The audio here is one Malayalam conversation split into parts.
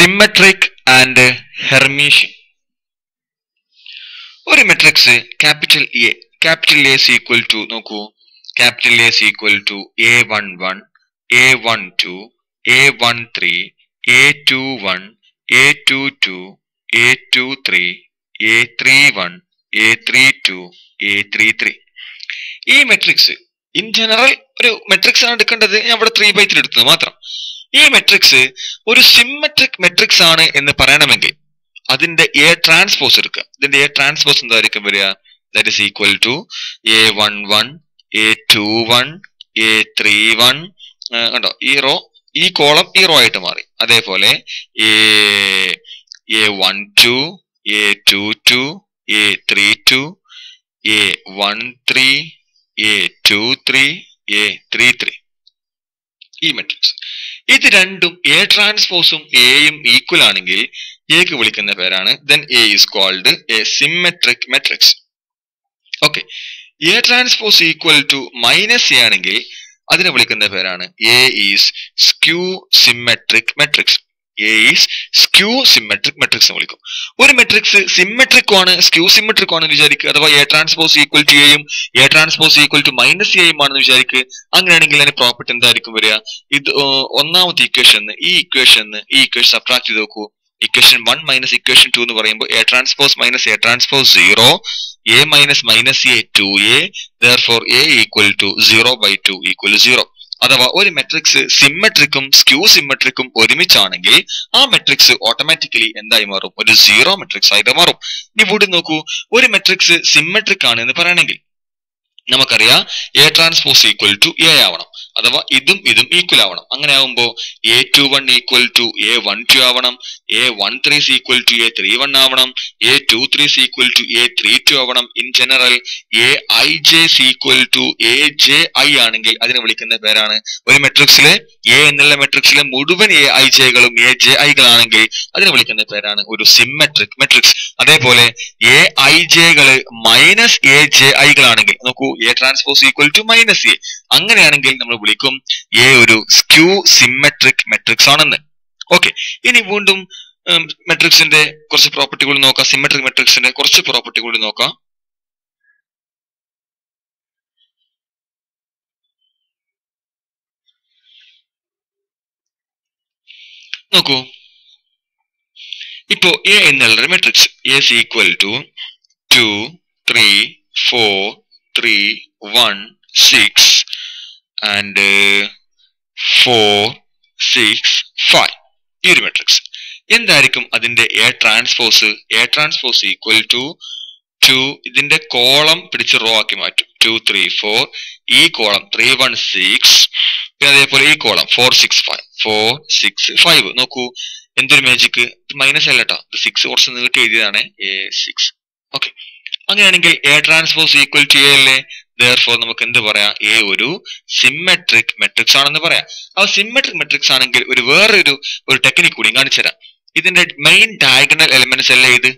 Symmetric and Hermitian. ഒരു matrix capital A is equal to നോക്കൂ, capital A is equal to A11, A12, A13, A21, A22, A23, A31, A32, A33. ഈ മെട്രിക്സ് ഇൻ ജനറൽ ഒരു മെട്രിക്സ് ആണ് എടുക്കേണ്ടത്. ഞാൻ ഇവിടെ 3/3 എടുത്തത് മാത്രം. ഈ മെട്രിക്സ് ഒരു സിമ്മട്രിക് മെട്രിക്സ് ആണ് എന്ന് പറയണമെങ്കിൽ അതിന്റെ എ ട്രാൻസ്പോസ് എടുക്കുക. ഇതിന്റെ എ ട്രാൻസ്പോസ് എന്തായിരിക്കും വരിക? That is equal to A11, A21, A31. കണ്ടോ, ഈ റോ ഈ കോളം ഈ റോ ആയിട്ട് മാറി. അതേപോലെ A12, A22, A32, A13, A23, A33. ഈ മെട്രിക്സ് ഇത് രണ്ടും എ ട്രാൻസ്പോസും എയും ഈക്വൽ ആണെങ്കിൽ എക്ക് വിളിക്കുന്ന പേരാണ് then A is called a symmetric matrix. Okay, A transpose equal to minus A ആണെങ്കിൽ അതിനെ വിളിക്കുന്ന പേരാണ് A is skew symmetric matrix. A is skew symmetric matrix എന്ന് വിളിക്കും. ഒരു മെട്രിക്സ് സിമെട്രിക് ആണ് സ്ക്യൂ സിമെട്രിക് ആണെന്ന് വിചാരിക്കുക, അഥവാ എ ട്രാൻസ്പോസ് ഈക്വൽ ടു എയും A transpose equal to minus എയും ആണെന്ന് വിചാരിക്കുക. അങ്ങനെയാണെങ്കിൽ അതിന്റെ പ്രോപ്പർട്ടി എന്തായിരിക്കും വരിക? ഇത് ഒന്നാമത്തെ ഇക്വേഷൻ ഈ ഇക്വേഷൻ സബ്ട്രാക്ട് ചെയ്ത് നോക്കൂ. ഇക്വേഷൻ 1 മൈനസ് ഇക്വേഷൻ 2 എന്ന് പറയുമ്പോൾ A transpose minus A transpose 0, A minus minus A 2a, therefore a equal to 0/2 equal 0. അഥവാ ഒരു മെട്രിക്സ് സിമെട്രിക്കും സ്ക്യൂ സിമെട്രിക്കും ഒരുമിച്ചാണെങ്കിൽ ആ മെട്രിക്സ് ഓട്ടോമാറ്റിക്കലി എന്തായി മാറും? ഒരു സീറോ മെട്രിക്സ് ആയിട്ട് മാറും. ഇനി ഇവിടെ നോക്കൂ, ഒരു മെട്രിക്സ് സിമെട്രിക് ആണ് എന്ന് പറയണമെങ്കിൽ നമുക്കറിയാം A transpose equal to A ആവണം, അഥവാ ഇതും ഈക്വൽ ആവണം. അങ്ങനെ ആവുമ്പോ A21 ഈക്വൽ ടു A12 ആവണം, A13 ഈക്വൽ ടു A31 ആവണം, A23 ഈക്വൽ ടു A32 ആവണം. In general Aij equal to AJI ആണെങ്കിൽ അതിനെ വിളിക്കുന്ന പേരാണ്, ഒരു മെട്രിക്സിലെ എ എന്നുള്ള മെട്രിക്സിലെ മുഴുവൻ AIJകളും AJIകളാണെങ്കിൽ അതിനെ വിളിക്കുന്ന പേരാണ് ഒരു സിമെട്രിക് മെട്രിക്സ്. അതേപോലെ AIJകള് മൈനസ് AJIകളാണെങ്കിൽ നോക്കൂ, A transpose equal to minus A, അങ്ങനെയാണെങ്കിൽ നമ്മൾ വിളിക്കും എ ഒരു സ്ക്യൂ സിമെട്രിക് മെട്രിക്സ് ആണെന്ന്. ഓക്കെ, ഇനി വീണ്ടും മെട്രിക്സിന്റെ കുറച്ച് പ്രോപ്പർട്ടികൾ നോക്കാം. സിമെട്രിക് മെട്രിക്സിന്റെ കുറച്ച് പ്രോപ്പർട്ടികൾ നോക്കാം. നോക്കൂ, ഇപ്പോ എ എന്നുള്ള matrix A equal to 2, 3, 4, 3, 1, 6 and 4, 6, 5. ഈ ഒരു മെട്രിക്സ് എന്തായിരിക്കും അതിന്റെ A transpose? A transpose equal to 2, ഇതിന്റെ കോളം പിടിച്ച് റോ ആക്കി മാറ്റും. 2, 3, 4, ഈ കോളം 3, 1, 6, പിന്നെ അതേപോലെ ഈ കോളം 4, 6, 5, 4, 6, 5. നോക്കൂ എന്തൊരു മാജിക്, ഇത് മൈനസ് അല്ല കേട്ടോ, ഇത് 6 കുറച്ച് നീട്ടി എഴുതിയതാണ് A6. ഓക്കെ, അങ്ങനെയാണെങ്കിൽ A transpose equal to A അല്ലേ? therefore നമുക്ക് എന്ത് പറയാം? എ ഒരു സിമെട്രിക് മെട്രിക്സ് ആണെന്ന് പറയാം. ആ സിമെട്രിക് മെട്രിക്സ് ആണെങ്കിൽ വേറൊരു ടെക്നിക് കൂടി കാണിച്ചു തരാം. ഇതിന്റെ മെയിൻ ഡയഗണൽ എലിമെന്റ്സ് അല്ലേ ഇത്?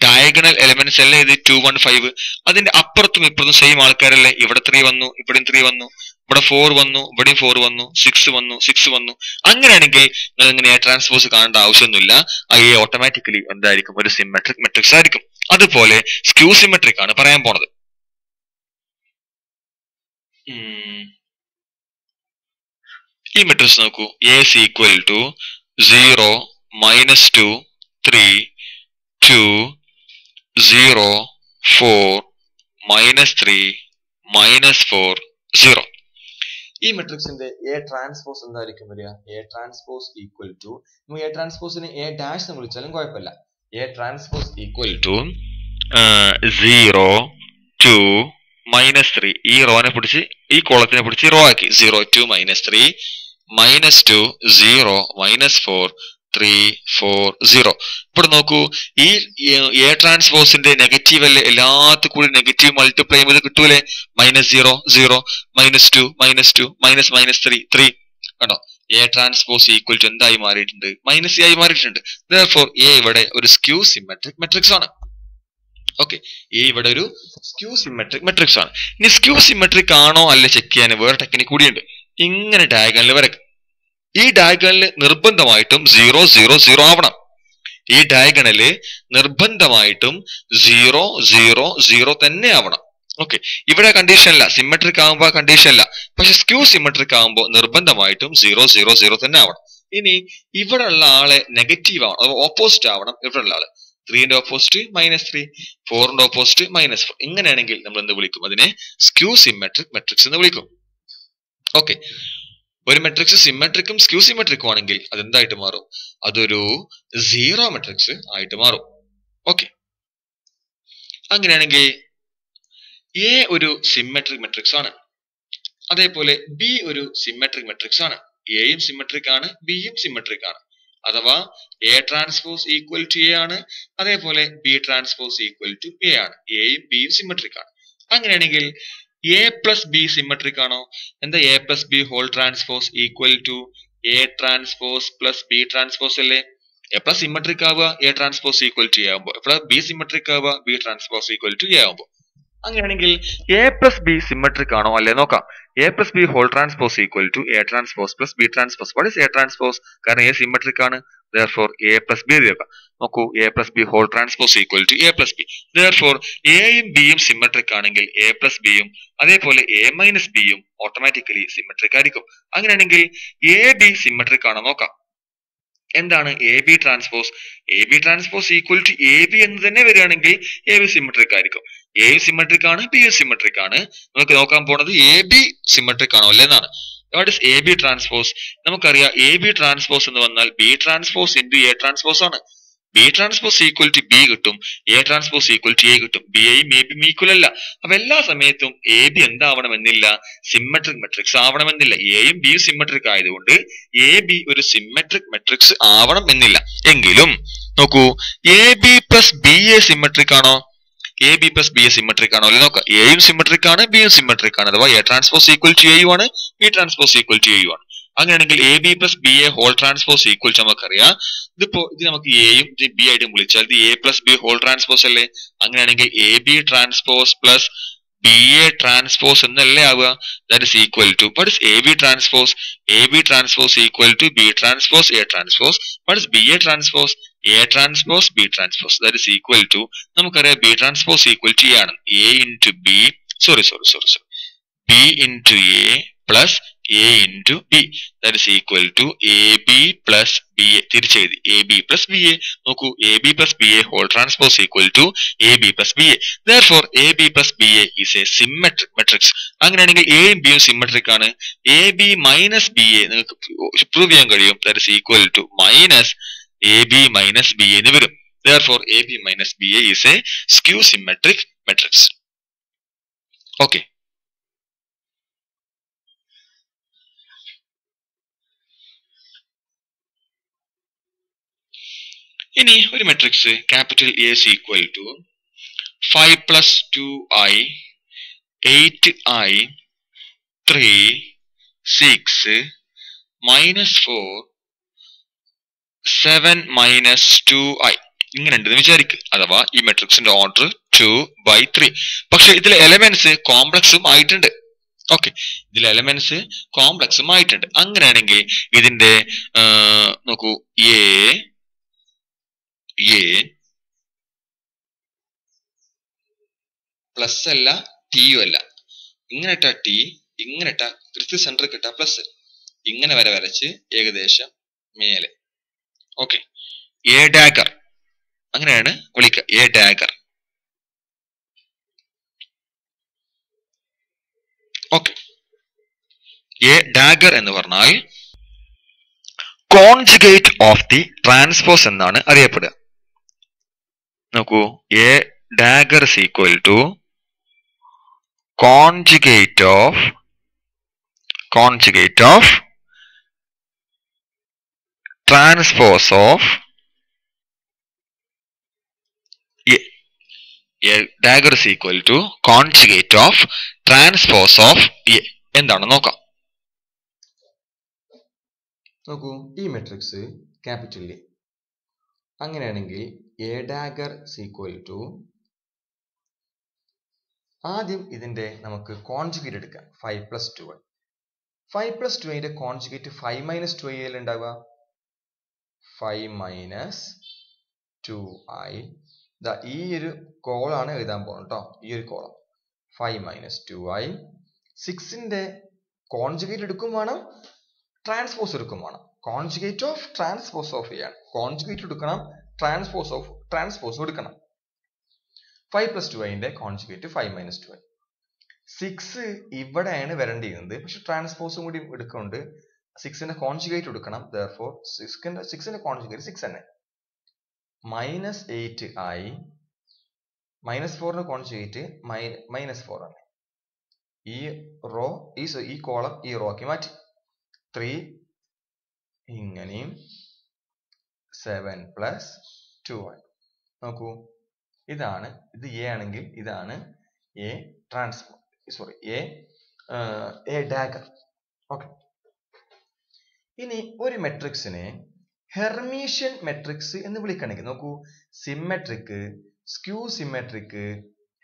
ഡയഗണൽ എലിമെന്റ്സ് അല്ലേ ഇത് 2, 1, 5? അതിന്റെ അപ്പുറത്തും ഇപ്പുറത്തും സെയിം ആൾക്കാരല്ലേ? ഇവിടെ 3 വന്നു, ഇവിടെയും 3 വന്നു, ഇവിടെ 4 വന്നു, ഇവിടെയും 4 വന്നു, 6 വന്നു, 6 വന്നു. അങ്ങനെയാണെങ്കിൽ നിങ്ങൾ ഇങ്ങനെ എ ട്രാൻസ്പോസ് കാണേണ്ട ആവശ്യമൊന്നുമില്ല. ആ എ ഓട്ടോമാറ്റിക്കലി എന്തായിരിക്കും? ഒരു സിമെട്രിക് മെട്രിക്സ് ആയിരിക്കും. അതുപോലെ സ്ക്യൂ സിമെട്രിക് ആണ് പറയാൻ പോണത്. ഈ മെട്രിക്സ് നോക്കൂ, എ ഈക്വൽ ടു 0, -2, 3, 2, 0, 4, -3, -4, 0. ഈ മെട്രിക്സിന്റെ എ ട്രാൻസ്പോസ് എന്തായിരിക്കും വരിക? A transpose equal to, A ട്രാൻസ്പോസിന് എ ഡാഷ് എന്ന് വിളിച്ചാലും കുഴപ്പമില്ല. A transpose equal to 0, 2, -3. ഈ റോനെ പിടിച്ച് ഈ കോളത്തിനെ പിടിച്ച് റോ ആക്കി 0, 2, -3, -2, 0, -4, 3, 4, 0. ഇവിടെ നോക്കൂ, ഈ എ ട്രാൻസ്പോസിന്റെ നെഗറ്റീവ് അല്ലേ? എല്ലാത്തും കൂടി നെഗറ്റീവ് മൾട്ടിപ്ലൈ ചെയ്ത് കിട്ടൂലേ? -0, 0, -2, -2, -3, 3. കണ്ടോ, എ ട്രാൻസ്പോസ് ഈക്വൽ ടു എന്തായി മാറിയിട്ടുണ്ട്? -a ആയി മാറിയിട്ടുണ്ട്. therefore എ ഇവിടെ ഒരു സ്ക്യൂ സിമെട്രിക് മെട്രിക്സ് ആണ്. ഓക്കെ, എ ഇവിടെ ഒരു സ്ക്യൂ സിമെട്രിക് മെട്രിക്സ് ആണ്. ഇനി സ്ക്യൂ സിമെട്രിക് ആണോ അല്ല ചെക്ക് ചെയ്യാൻ വേറെ ടെക്നിക് കൂടിയുണ്ട്. ഇങ്ങനെ ഡയഗണൽ വരയ്ക്കും. ഈ ഡയഗണലിൽ നിർബന്ധമായിട്ടും 0 0 0 ആവണം. ഈ ഡയഗണല് നിർബന്ധമായിട്ടും 0 0 0 തന്നെ ആവണം. ഓക്കെ, ഇവിടെ കണ്ടീഷൻ അല്ല, സിമെട്രിക് ആകുമ്പോ കണ്ടീഷൻ അല്ല. പക്ഷെ സ്ക്യൂ സിമെട്രിക് ആകുമ്പോൾ നിർബന്ധമായിട്ടും 0 0 0 തന്നെ ആവണം. ഇനി ഇവിടെ ഉള്ള ആളെ നെഗറ്റീവ് ആവണം, ഓപ്പോസിറ്റ് ആവണം. ഇവിടെ ഉള്ള ആള് 3ന്റെ ഓപ്പോസിറ്റ് -3, 4ന്റെ ഓപ്പോസിറ്റ് -4. ഇങ്ങനെയാണെങ്കിൽ നമ്മൾ എന്ത് വിളിക്കും? അതിനെ സ്ക്യൂ സിമെട്രിക് മെട്രിക്സ് എന്ന് വിളിക്കും. ഓക്കെ, ഒരു മെട്രിക്സ് സിമെട്രിക്കും സ്ക്യൂ സിമെട്രിക്കും ആണെങ്കിൽ അതെന്തായിട്ട് മാറും? അതൊരു സീറോ മെട്രിക്സ് ആയിട്ട് മാറും. ഓക്കെ, അങ്ങനെയാണെങ്കിൽ എ ഒരു സിമെട്രിക് മെട്രിക്സ് ആണ്, അതേപോലെ ബി ഒരു സിമെട്രിക് മെട്രിക്സ് ആണ്. എയും സിമെട്രിക് ആണ്, ബിയും സിമെട്രിക് ആണ്. അഥവാ A transpose equal to A ആണ്, അതേപോലെ B transpose equal to A ആണ്. എയും ബിയും സിമെട്രിക് ആണ്. അങ്ങനെയാണെങ്കിൽ എ പ്ലസ് ബി സിമെട്രിക് ആണോ? എന്താ A plus B whole transpose equal to A transpose plus B transpose അല്ലേ? എപ്പോഴാ സിമെട്രിക് ആവുക? A transpose equal to A ആവുമ്പോൾ. എപ്പോഴാ ബി സിമെട്രിക് ആവുക? B transpose equal to A ആവുമ്പോൾ. അങ്ങനെയാണെങ്കിൽ എ പ്ലസ് ബി സിമെട്രിക് ആണോ അല്ലേ നോക്കാം. A plus B whole transpose equal to A transpose plus B transpose. What is A transpose? കാരണം എ സിമെട്രിക് ആണ്. therefore എ പ്ലസ് ബി നോക്കാം. നോക്കൂ, A plus B whole transpose equal to A plus B. therefore എയും ബിയും സിമെട്രിക് ആണെങ്കിൽ എ പ്ലസ് ബിയും അതേപോലെ എ മൈനസ് ബിയും ഓട്ടോമാറ്റിക്കലി സിമെട്രിക് ആയിരിക്കും. അങ്ങനെയാണെങ്കിൽ എ ബി സിമെട്രിക് ആണോ നോക്കാം. എന്താണ് A B transpose? A B transpose equal to A B എന്ന് തന്നെ വരികയാണെങ്കിൽ എ ബി സിമെട്രിക് ആയിരിക്കും. എയും സിമെട്രിക് ആണ്, ബിയും സിമെട്രിക് ആണ്. നമുക്ക് നോക്കാൻ പോണത് എ ബി സിമെട്രിക് ആണോ അല്ലേ എന്നാണ്. What is A B transpose? നമുക്കറിയാം എ ബി ട്രാൻസ്പോസ് എന്ന് പറഞ്ഞാൽ B transpose into A transpose ആണ്. B transpose equal to B കിട്ടും, A transpose equal to A കിട്ടും. ബി എയും എ ബിയും ഈക്വൽ അല്ല. അപ്പൊ എല്ലാ സമയത്തും എ ബി എന്താവണമെന്നില്ല? സിമെട്രിക് മെട്രിക്സ് ആവണമെന്നില്ല. എയും ബിയും സിമെട്രിക് ആയതുകൊണ്ട് എ ബി ഒരു സിമെട്രിക് മെട്രിക്സ് ആവണം എന്നില്ല. എങ്കിലും നോക്കൂ, A B plus B A symmetric ആണോ? A B plus B A symmetric ആണോ അല്ലെ നോക്കാം. എയും സിമെട്രിക് ആണ്, ബിയും സിമെട്രിക് ആണ്. അഥവാ എ ട്രാൻസ്പോസ് ഈക്വൽ ടു എയും ആണ്, ബി ട്രാൻസ്പോസ് ഈക്വൽ ടു എയും ആണ്. അങ്ങനെയാണെങ്കിൽ A B plus B A whole transpose equal to നമുക്കറിയാം. ഇത് നമുക്ക് എയും ബി ആയിട്ട് വിളിച്ചാൽ ഇത് A plus B whole transpose അല്ലേ? അങ്ങനെയാണെങ്കിൽ A B transpose plus B A transpose എന്നല്ലേ ആവുക? That is equal to what is A B transpose? A B transpose equal to B transpose A transpose. What is B A transpose? A transpose B transpose. That is equal to നമുക്കറിയാം B transpose equal to A ആണ്. A into B B into A plus A into B. That is equal to A B plus B A. തിരിച്ചെഴുതി A B plus B A. നോക്കൂ, A B plus B A whole transpose equal to A B plus B A. therefore A B plus B A is a symmetric matrix. അങ്ങനെയാണെങ്കിൽ എയും ബിയും സിമെട്രിക് ആണ്. A B minus B A നിങ്ങൾക്ക് പ്രൂവ് ചെയ്യാൻ കഴിയും. That is equal to minus A B minus B എന്ന് വരും. therefore A B minus B A is a skew symmetric matrix. Okay, ഇനി ഒരു matrix capital A is equal to 5 plus 2i 8i 3 6 minus 4 7 minus 2i ഇങ്ങനെ ഉണ്ടെന്ന് വിചാരിക്കുക. അഥവാ ഈ മെട്രിക്സിന്റെ ഓർഡർ 2/3. പക്ഷെ ഇതിലെ എലമെന്റ്സ് കോംപ്ലക്സും ആയിട്ടുണ്ട്. ഓക്കെ, ഇതിലെ എലമെന്റ്സ് കോംപ്ലക്സും ആയിട്ടുണ്ട്. അങ്ങനെയാണെങ്കിൽ ഇതിന്റെ നോക്കൂ, എ പ്ലസ് അല്ല ടിയും അല്ല. ഇങ്ങനെ ഇട്ട ടി, ഇങ്ങനെ ഇട്ട കൃത്യ സെന്റർ കിട്ട പ്ലസ്, ഇങ്ങനെ വരെ വരച്ച് ഏകദേശം മേലെ. ഓക്കെ, എ ഡാഗർ അങ്ങനെയാണ് വിളിക്കുക, A dagger. Okay, A dagger എന്ന് പറഞ്ഞാൽ കോൺജുഗേറ്റ് ഓഫ് ദി ട്രാൻസ്പോസ് എന്നാണ് അറിയപ്പെടുക. നോക്കൂ, A dagger is equal to conjugate of transpose of A. A dagger is equal to conjugate of transpose of A. എന്താണ് നോക്കാം. നോക്കൂ, ഈ മെട്രിക്സ് ക്യാപിറ്റൽ എ. അങ്ങനെയാണെങ്കിൽ A dagger is equal to ആദ്യം ഇതിന്റെ നമുക്ക് കോൺജുഗേറ്റ് എടുക്കാം. 5 plus 2i. 5 plus 2i ന്റെ കോൺജുഗേറ്റ് 5 minus 2i അല്ലേ ഉണ്ടാവുക. 5 minus 2i. ഈ ഒരു കോളാണ് എഴുതാൻ പോകുന്നത് കേട്ടോ. ഈ ഒരു കോളം 5 minus 2i. 6ന്റെ കോൺജുഗേറ്റ് എടുക്കും വേണം, ട്രാൻസ്പോസ് എടുക്കും വേണം. കോൺജുഗേറ്റ് ഓഫ് ട്രാൻസ്പോസ് ഓഫ് ആണ്. കോൺജുഗേറ്റ് എടുക്കണം, ട്രാൻസ്പോസ് എടുക്കണം. 5 plus 2i ന്റെ കോൺജുഗേറ്റ് 5 minus 2i. 6 ഇവിടെയാണ് വരേണ്ടിയിരുന്നത്, പക്ഷെ ട്രാൻസ്പോസും കൂടി എടുക്കുന്നുണ്ട്. 6ന്റെ കോൺജുഗേറ്റ് എടുക്കണം. therefore 6ന്റെ കോൺജുഗേറ്റ് 6 തന്നെ. minus 8i minus 4ന്റെ കോൺജുഗേറ്റ് -4 ആണ്. ഈ റോ ഈ കോളം ഈ റോ ആക്കി മാറ്റി. 3 ഇങ്ങനെയും 7 plus 2i. നോക്കൂ, ഇതാണ്, ഇത് എ ആണെങ്കിൽ ഇതാണ് എ ഡാഗർ. ഓക്കെ, ഇനി ഒരു മെട്രിക്സിനെ ഹെർമീഷ്യൻ മെട്രിക്സ് എന്ന് വിളിക്കണമെങ്കിൽ നോക്കൂ, symmetric, skew symmetric,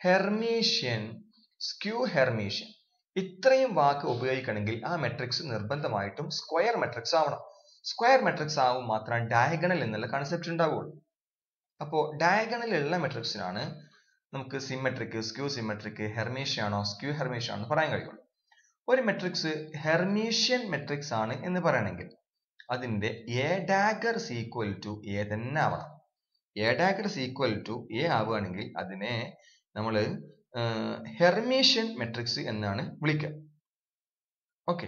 Hermitian, skew Hermitian, ഇത്രയും വാക്ക് ഉപയോഗിക്കണമെങ്കിൽ ആ മെട്രിക്സ് നിർബന്ധമായിട്ടും സ്ക്വയർ മെട്രിക്സ് ആവണം. സ്ക്വയർ മെട്രിക്സ് ആവും മാത്രം ഡയഗണൽ എന്നുള്ള കൺസെപ്റ്റ് ഉണ്ടാവുള്ളൂ. അപ്പോൾ ഡയഗണൽ ഉള്ള മെട്രിക്സിനാണ് നമുക്ക് സിമെട്രിക്, സ്ക്യൂ സിമെട്രിക്, ഹെർമീഷ്യൻ ആണോ സ്ക്യൂ ഹെർമീഷ്യൻ ആണോ പറയാൻ കഴിയുള്ളൂ. ഒരു മെട്രിക്സ് ഹെർമീഷ്യൻ മെട്രിക്സ് ആണ് എന്ന് പറയണമെങ്കിൽ അതിന്റെ A dagger equal to A തന്നെ ആവണം. A dagger equal to A ആവുകയാണെങ്കിൽ അതിനെ നമ്മൾ ഹെർമീഷ്യൻ മെട്രിക്സ് എന്നാണ് വിളിക്കുക. ഓക്കെ,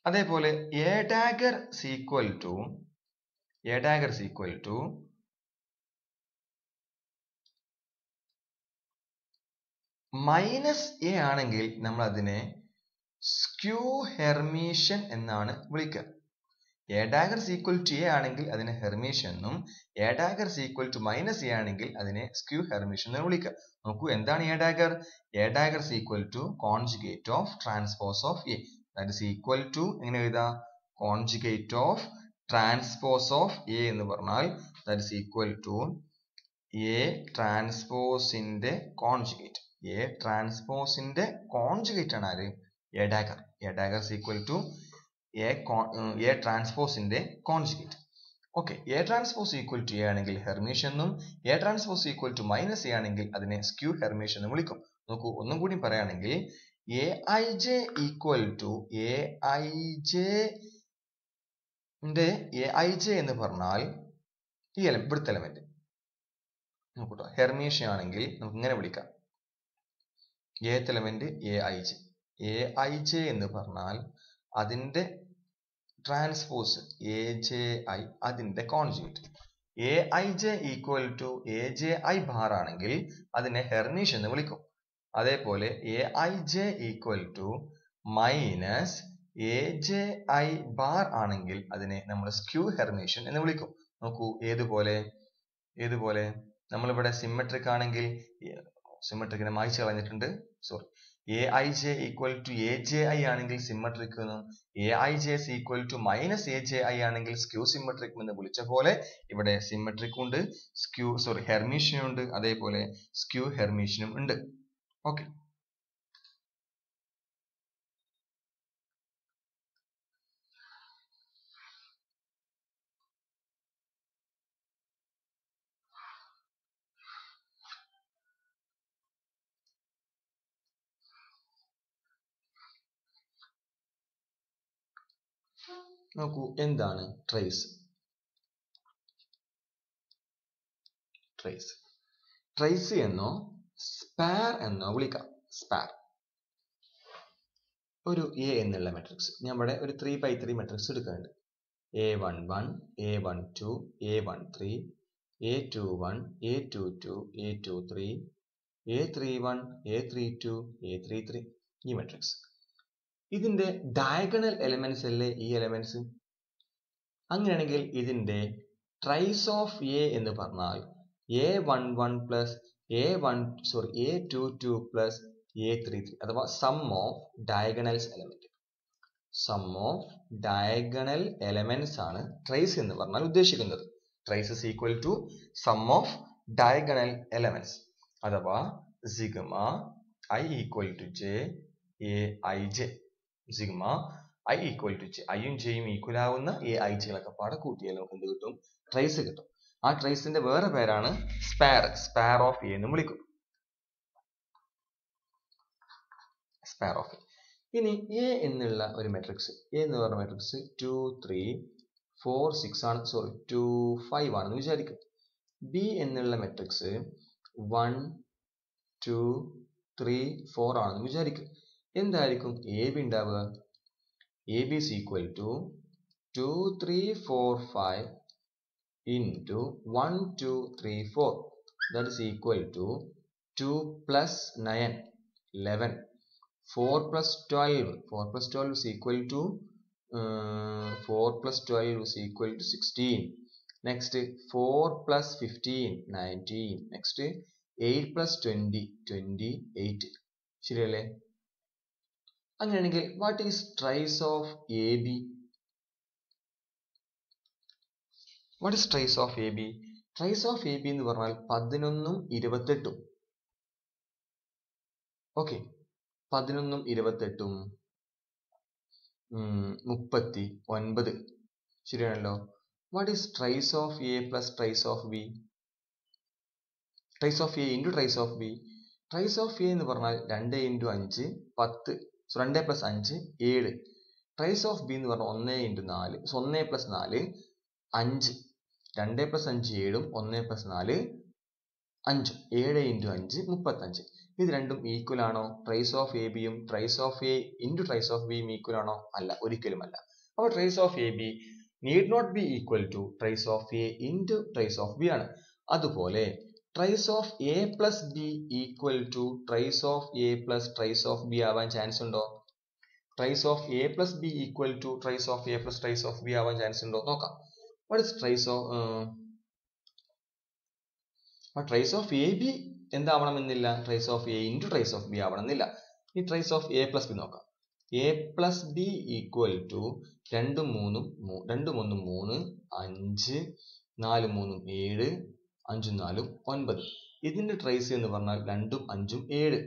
അതേപോലെ A dagger equal to minus A ആണെങ്കിൽ നമ്മൾ അതിനെ സ്ക്യൂ ഹെർമീഷ്യൻ എന്നാണ് വിളിക്കുക. A dagger equal to A ആണെങ്കിൽ അതിനെ ഹെർമീഷ്യൻ എന്നും, A dagger equal to minus A ആണെങ്കിൽ അതിനെ സ്ക്യൂ ഹെർമീഷ്യൻ എന്ന് വിളിക്കുക. നോക്കൂ, എന്താണ് A dagger? A dagger equal to conjugate of transpose of A. That is equal to എങ്ങനെ എഴുതാം? Conjugate of transpose of A എന്ന് പറഞ്ഞാൽ that is equal to A ട്രാൻസ്പോസിന്റെ കോൺജുഗേറ്റ്. എ ട്രാൻസ്പോസിന്റെ കോൺജുഗേറ്റ് ആണ് ആര്? A dagger. A dagger equal to A ട്രാൻസ്പോസിന്റെ conjugate. Okay, A transpose equal to A ആണെങ്കിൽ ഹെർമീഷ്യൻ എന്നും, A transpose equal to minus A ആണെങ്കിൽ അതിനെ സ്ക്യൂ ഹെർമീഷ്യൻ എന്ന് വിളിക്കും. നോക്കൂ, ഒന്നും കൂടി പറയുകയാണെങ്കിൽ A I J equal to A I J എന്ന് പറഞ്ഞാൽ ഈ ഇവിടുത്തെ എലമെന്റ് നോക്കൂട്ടോ, ഹെർമീഷ്യൻ ആണെങ്കിൽ നമുക്ക് ഇങ്ങനെ വിളിക്കാം. ഏത് എലമെന്റ്? എ ഐ ജെ എന്ന് പറഞ്ഞാൽ അതിന്റെ ട്രാൻസ്പോസ് എ ജെ ഐ, അതിന്റെ conjugate. A I J equal to A J I bar ആണെങ്കിൽ അതിനെ ഹെർമീഷ്യൻ എന്ന് വിളിക്കും. അതേപോലെ A I J equal to minus A J I bar ആണെങ്കിൽ അതിനെ നമ്മൾ സ്ക്യൂ ഹെർമീഷ്യൻ എന്ന് വിളിക്കും. നോക്കൂ, ഏതുപോലെ നമ്മളിവിടെ സിമെട്രിക് ആണെങ്കിൽ സിമെട്രിക്കിനെ മായ്ച്ചു കളഞ്ഞിട്ടുണ്ട്. Sorry, A I J equal to A J I ആണെങ്കിൽ സിമെട്രിക് എന്നും, A I J equal to minus A J I ആണെങ്കിൽ സ്ക്യൂ സിമെട്രിക് എന്ന് വിളിച്ച പോലെ ഇവിടെ സിമെട്രിക് ഉണ്ട്, ഹെർമീഷ്യൻ ഉണ്ട്, അതേപോലെ സ്ക്യൂ ഹെർമീഷ്യനും ഉണ്ട്. ഓക്കെ, നോക്കൂ, എന്താണ് ട്രേസ്? ട്രേസ് എന്നോ സ്പാർ എന്നോ വിളിക്കാം. സ്പാർ ഒരു എ എന്നുള്ള മെട്രിക്സ്, ഞാൻ ഇവിടെ ഒരു 3x3 മെട്രിക്സ് എടുക്കുന്നുണ്ട്. A11, A12, A13, A21, A22, A23, A31, A32, A33 ഈ മെട്രിക്സ്. ഇതിന്റെ ഡയഗണൽ എലമെന്റ്സ് അല്ലേ ഈ എലമെന്റ്സ്? അങ്ങനെയാണെങ്കിൽ ഇതിന്റെ ട്രൈസ് ഓഫ് എ എന്ന് പറഞ്ഞാൽ A11 plus A22 plus A33 അഥവാ sum of diagonals element. Sum of diagonal elements ആണ് ട്രേസ് എന്ന് പറഞ്ഞാൽ ഉദ്ദേശിക്കുന്നത്. Trace is equal to sum of diagonal elements അഥവാ sigma I equal to J A I J. സിഗ്മ I equal to j, I യും j യും ഈക്വൽ ആവുന്ന i കളൊക്കെ പാടെ കൂട്ടിയാൽ നമുക്ക് എന്ത് കിട്ടും? ട്രേസ് കിട്ടും. ആ ട്രേസിന്റെ വേറെ പേരാണ് സ്പാർ ഓഫ് എ എന്ന് വിളിക്കും. സ്പാർ ഓഫ് എ. ഇനി എ എന്നുള്ള ഒരു മെട്രിക്സ്, എ എന്ന് പറഞ്ഞ മെട്രിക്സ് 2 3 4 6 ആണ്, 2 5 ആണെന്ന് വിചാരിക്കും. ബി എന്നുള്ള മെട്രിക്സ് 1 2 3 4 ആണെന്ന് വിചാരിക്കും. എന്തായിരിക്കും എ ബി ഉണ്ടാവുക? A B is equal to 2 3 4 5 into 1 2 3 4. That is equal to 2 plus 9 11. 4 plus 12. 4 plus 12 is equal to 4 plus 12 is equal to 16. Next 4 plus 15 19. Next 8 plus 20 28. ശരിയല്ലേ? അങ്ങനെയാണെങ്കിൽ what is trace of AB? What is trace of AB? Trace of AB എന്ന് പറഞ്ഞാൽ 11ഉം 28ഉം. ഓക്കെ, 11ഉം 28ഉം 39. ശരിയാണല്ലോ. What is trace of A plus trace of B? Trace of A into trace of B. Trace of A എന്ന് പറഞ്ഞാൽ 2 into 5 10. 2 plus 5 7. Trace of B എന്ന് പറഞ്ഞാൽ 1 into 4. 1 plus 4 5. 2 plus 5 7ഉം 1 plus 4 5. 7 into 5 35. ഇത് രണ്ടും ഈക്വൽ ആണോ? ട്രേസ് ഓഫ് എ ബിയും trace of A into trace of ബിയും ഈക്വൽ ആണോ? അല്ല, ഒരിക്കലും അല്ല. അപ്പോൾ trace of A B need not be equal to trace of A into trace of B ആണ്. അതുപോലെ trace of A plus B equal to trace of A plus trace of B ആവാൻ ചാൻസ് ഉണ്ടോ? Trace of A plus B equal to trace of A plus trace of B ആവാൻ ചാൻസ് ഉണ്ടോ? നോക്കാം. What is trace of trace of A B എന്താവണമെന്നില്ല, trace of A into trace of B ആവണമെന്നില്ല. ഈ trace of A plus B നോക്കാം. A plus B equal to 2 3 5 4 3 7 5 4 9. ഇതിന്റെ ട്രേസ് എന്ന് പറഞ്ഞാൽ 2ഉം 5ഉം 7.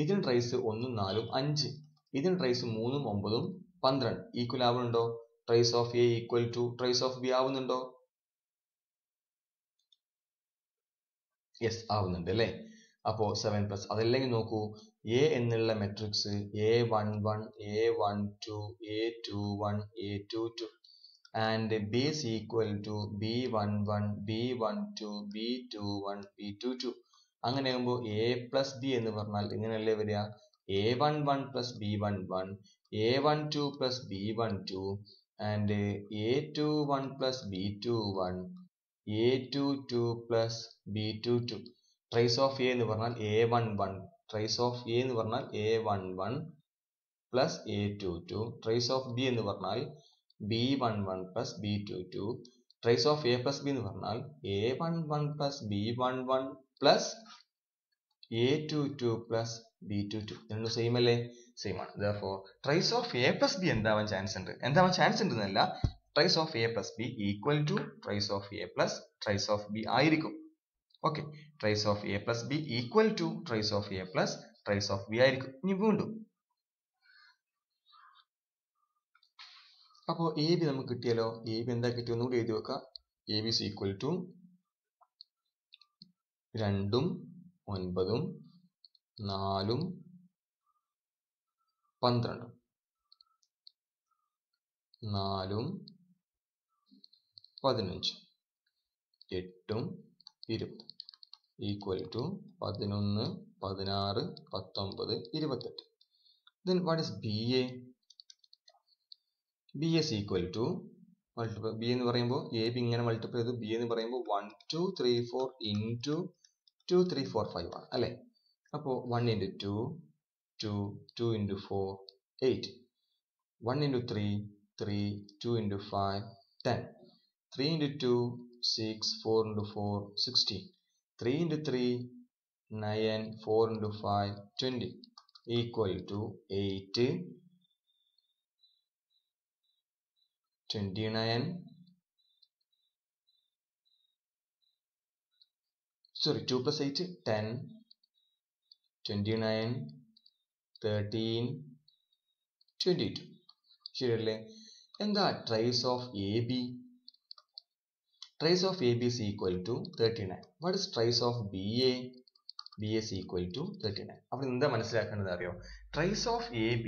ഇതിന്റെ ട്രേസ് 1ഉം 4ഉം 5. ഇതിന്റെ ട്രേസ് 3ഉം 9ഉം 12. ഈക്വൽ ആവുന്നുണ്ടോ? Trace of A equal to trace of B ആവുന്നുണ്ടോ? യെസ്, ആവുന്നുണ്ട് അല്ലേ? അപ്പോൾ 7+. അതല്ലെങ്കിൽ നോക്കൂ, എ എന്നുള്ള matrix A11 A12 A21 A22 and B is equal to B11 B12 B21 B22. അങ്ങനെ ആകുമ്പോൾ എ പ്ലസ് ബി എന്ന് പറഞ്ഞാൽ ഇങ്ങനെയല്ലേ വരിക? A11 plus B11 A12 plus B12 and A21 plus B21 A22 plus B22. Trace of A എന്ന് പറഞ്ഞാൽ A11. ട്രേസ് ഓഫ് എ എന്ന് പറഞ്ഞാൽ A11 plus A22. Trace of B എന്ന് പറഞ്ഞാൽ B11 plus B22. Trace of A plus B എന്ന് പറഞ്ഞാൽ A11 plus B11 plus A22 plus B22. രണ്ടും സെയിം അല്ലേ? സെയിം ആണ്. Therefore trace of A plus B എന്താവാൻ ചാൻസ് ഉണ്ട്? എന്താവാൻ ചാൻസ് ഉണ്ടെന്നല്ല, trace of A plus B equal to trace of A plus trace of B ആയിരിക്കും. Okay, trace of A plus B equal to trace of A plus trace of B ആയിരിക്കും. ഇനി വീണ്ടും അപ്പോൾ എ ബി നമുക്ക് കിട്ടിയാലോ? എ ബി എന്താ കിട്ടിയെന്ന് കൂടി എഴുതി വെക്കാം. A B is equal to 2ഉം 9ഉം 4ഉം 12 4ഉം 15 8ഉം 20 equal to 11 16 19 28. Then what is BA? BA is equal to B എന്ന് പറയുമ്പോൾ എ ബി ഇങ്ങനെ മൾട്ടിപ്ലൈ ചെയ്തു, ബി എന്ന് പറയുമ്പോൾ 1 2 3 4 into 2 3 4 5 ആണ് അല്ലേ? അപ്പോൾ 1 into 2 2 2 into 4 8 1 into 3 3 2 into 5 10 3 into 2 6 4 into 4 16 3 into 3 9 4 into 5 20 equal to 8 29 sorry 2 plus 8 10 29 13 22. ശരിയല്ലേ? എന്താ trace of A B? Trace of AB is equal to 39. What is trace of BA? BA is equal to 39. അപ്പോൾ എന്താ മനസ്സിലാക്കേണ്ടത് അറിയോ? Trace of AB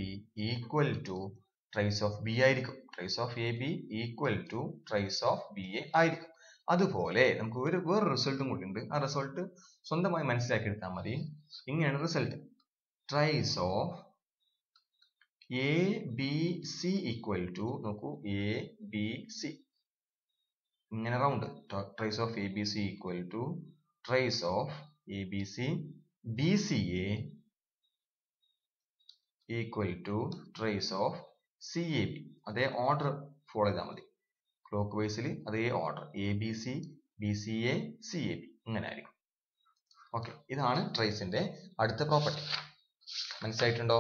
equal to trace of B ആയിരിക്കും. Trace of AB equal to trace of BA ആയിരിക്കും. അതുപോലെ നമുക്ക് വേറെ റിസൾട്ടും കൂടി ഉണ്ട്. ആ റിസൾട്ട് സ്വന്തമായി മനസ്സിലാക്കി എടുത്താൽ മതി. ഇങ്ങനെയാണ് result. Trace of ABC equal to നോക്കൂ ABC ഇങ്ങനെ round. Trace of A B C equal to trace of A B C B C A equal to trace of C A B. അതേ ഓർഡർ ഫോളോ ചെയ്താൽ മതി. ക്ലോക്ക് വൈസിൽ അതേ order A B C B C A C A B ഇങ്ങനെ ആയിരിക്കും. ഓക്കെ, ഇതാണ് ട്രേസിന്റെ അടുത്ത പ്രോപ്പർട്ടി. മനസ്സിലായിട്ടുണ്ടോ?